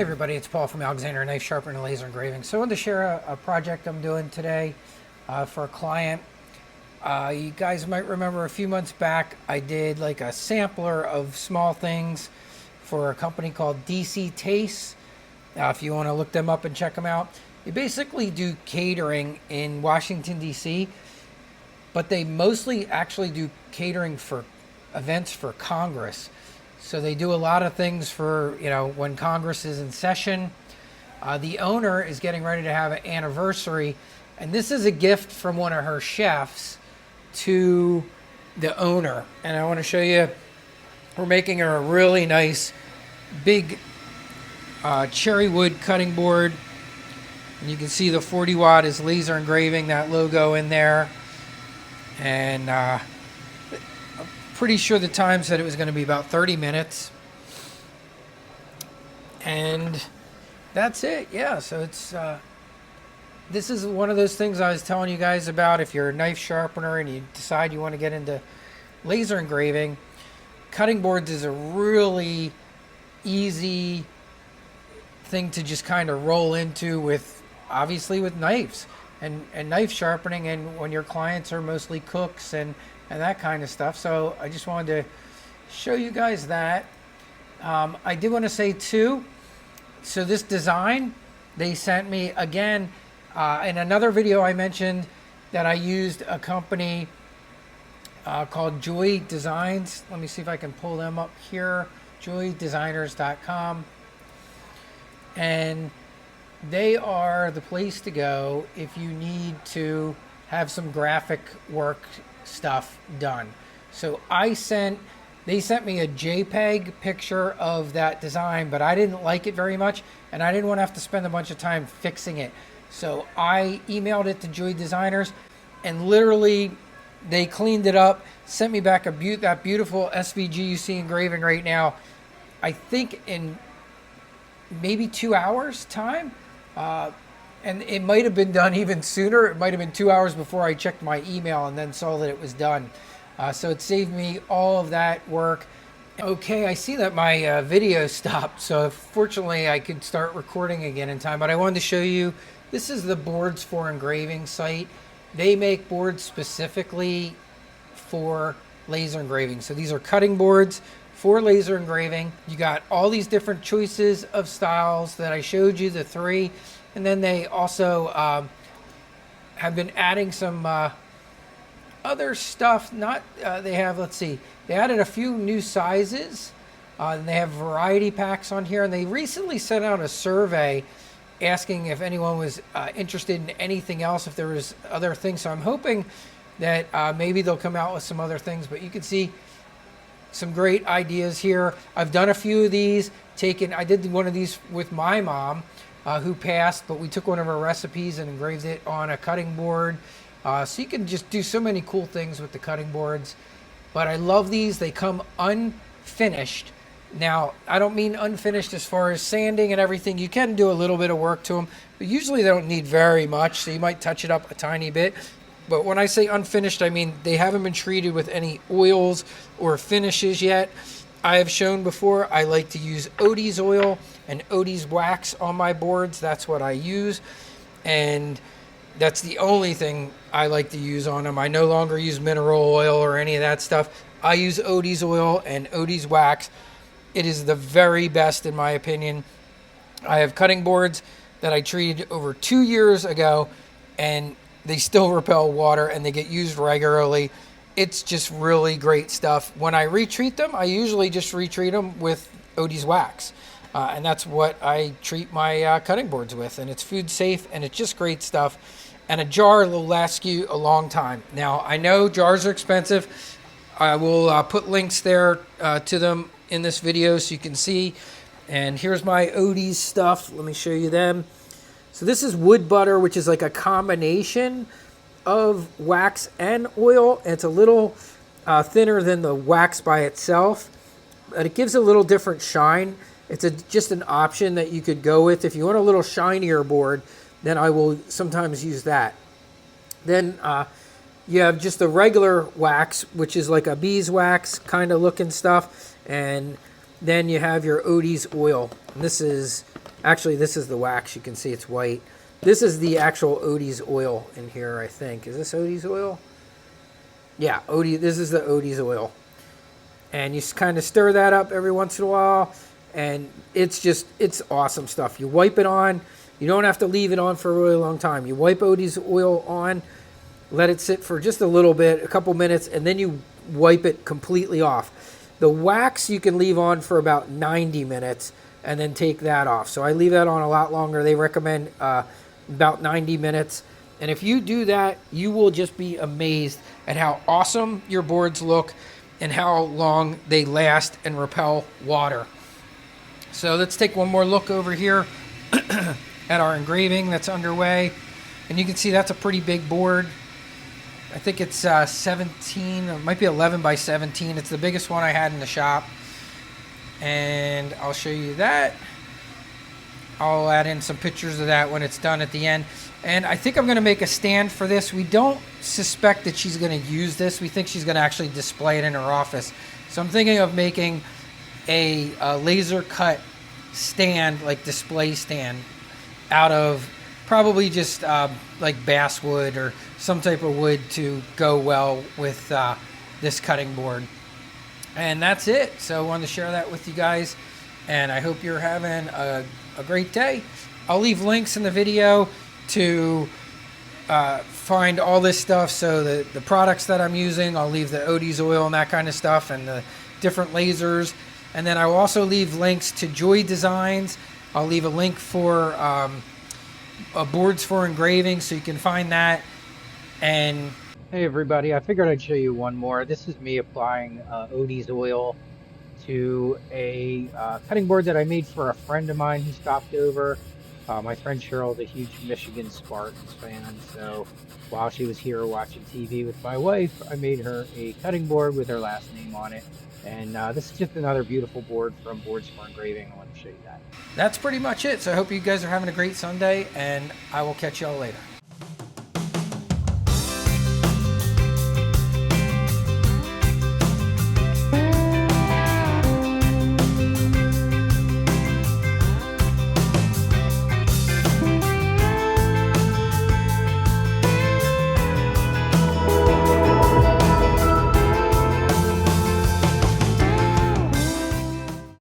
everybody, it's Paul from Alexander Knife Sharpener and Laser Engraving. So I wanted to share a project I'm doing today for a client. You guys might remember a few months back I did like a sampler of small things for a company called DC Taste. If you want to look them up and check them out. They basically do catering in Washington, D.C., but they mostly actually do catering for events for Congress. So they do a lot of things for, when Congress is in session. The owner is getting ready to have an anniversary, and this is a gift from one of her chefs to the owner. And I want to show you, we're making her a really nice big cherry wood cutting board. And you can see the 40 watt is laser engraving that logo in there. And I'm pretty sure the time said it was going to be about 30 minutes. And that's it. Yeah, so it's this is one of those things I was telling you guys about. If you're a knife sharpener and you decide you want to get into laser engraving, cutting boards is a really easy thing to just kind of roll into with, obviously, with knives and knife sharpening, and when your clients are mostly cooks and that kind of stuff. So I just wanted to show you guys that. I did want to say too, so this design they sent me again in another video. I mentioned that I used a company called Joy Designs. Let me see if I can pull them up here. joydesigners.com. And they are the place to go if you need to have some graphic work stuff done. So they sent me a JPEG picture of that design, but I didn't like it very much, and I didn't want to have to spend a bunch of time fixing it. So I emailed it to Joy Designers, and literally they cleaned it up, sent me back that beautiful SVG you see engraving right now, I think in maybe 2 hours time. And it might have been done even sooner. It might have been 2 hours before I checked my email and then saw that it was done. So it saved me all of that work. Okay, I see that my video stopped, so fortunately I could start recording again in time. But I wanted to show you, this is the Boards for Engraving site. They make boards specifically for laser engraving. So these are cutting boards for laser engraving. You got all these different choices of styles that I showed you, the three. And then they also have been adding some other stuff. They have, let's see, they added a few new sizes. And they have variety packs on here. And they recently sent out a survey asking if anyone was interested in anything else, if there was other things. So I'm hoping that maybe they'll come out with some other things. But you can see some great ideas here. I've done a few of these. I did one of these with my mom, who passed, but we took one of her recipes and engraved it on a cutting board. So you can just do so many cool things with the cutting boards. But I love these. They come unfinished. Now, I don't mean unfinished as far as sanding and everything. You can do a little bit of work to them, but usually they don't need very much, so you might touch it up a tiny bit. But when I say unfinished, I mean they haven't been treated with any oils or finishes yet. I have shown before I like to use Odie's oil and Odie's wax on my boards. That's what I use, and that's the only thing I like to use on them. I no longer use mineral oil or any of that stuff. I use Odie's oil and Odie's wax. It is the very best in my opinion. I have cutting boards that I treated over 2 years ago, and they still repel water and they get used regularly. It's just really great stuff. When I retreat them, I usually just retreat them with Odie's wax. And that's what I treat my cutting boards with. And it's food safe, and it's just great stuff. And a jar will last you a long time. Now, I know jars are expensive. I will put links there to them in this video so you can see. And here's my Odie's stuff. Let me show you them. So this is wood butter, which is like a combination of wax and oil. It's a little thinner than the wax by itself, but it gives a little different shine. It's just an option that you could go with. If you want a little shinier board, then I will sometimes use that. Then you have just the regular wax, which is like a beeswax kind of looking stuff. And then you have your Odie's oil. And this is Actually, this is the wax. You can see it's white. This is the actual Odie's oil in here, I think. Is this Odie's oil? Yeah, Odie. This is the Odie's oil. And you kind of stir that up every once in a while. And it's awesome stuff. You wipe it on. You don't have to leave it on for a really long time. You wipe Odie's oil on, let it sit for just a little bit, a couple minutes, and then you wipe it completely off. The wax you can leave on for about 90 minutes and then take that off. So I leave that on a lot longer. They recommend about 90 minutes. And if you do that, you will just be amazed at how awesome your boards look and how long they last and repel water. So let's take one more look over here at our engraving that's underway. And you can see that's a pretty big board. I think it's 17, it might be 11 by 17. It's the biggest one I had in the shop. And I'll show you that. I'll add in some pictures of that when it's done at the end. And I think I'm going to make a stand for this. We don't suspect that she's going to use this. We think she's going to actually display it in her office. So I'm thinking of making a laser cut stand, like display stand, out of probably just like basswood or some type of wood to go well with this cutting board. And that's it. So I wanted to share that with you guys. And I hope you're having a great day. I'll leave links in the video to find all this stuff. So the products that I'm using, I'll leave the Odie's oil and that kind of stuff and the different lasers. And then I will also leave links to Joy Designs. I'll leave a link for boards for engraving so you can find that. And hey everybody, I figured I'd show you one more. This is me applying Odie's oil to a cutting board that I made for a friend of mine who stopped over. My friend Cheryl is a huge Michigan Spartans fan, so while she was here watching TV with my wife, I made her a cutting board with her last name on it. And this is just another beautiful board from Boards for Engraving. I want to show you that. That's pretty much it. So I hope you guys are having a great Sunday, and I will catch y'all later.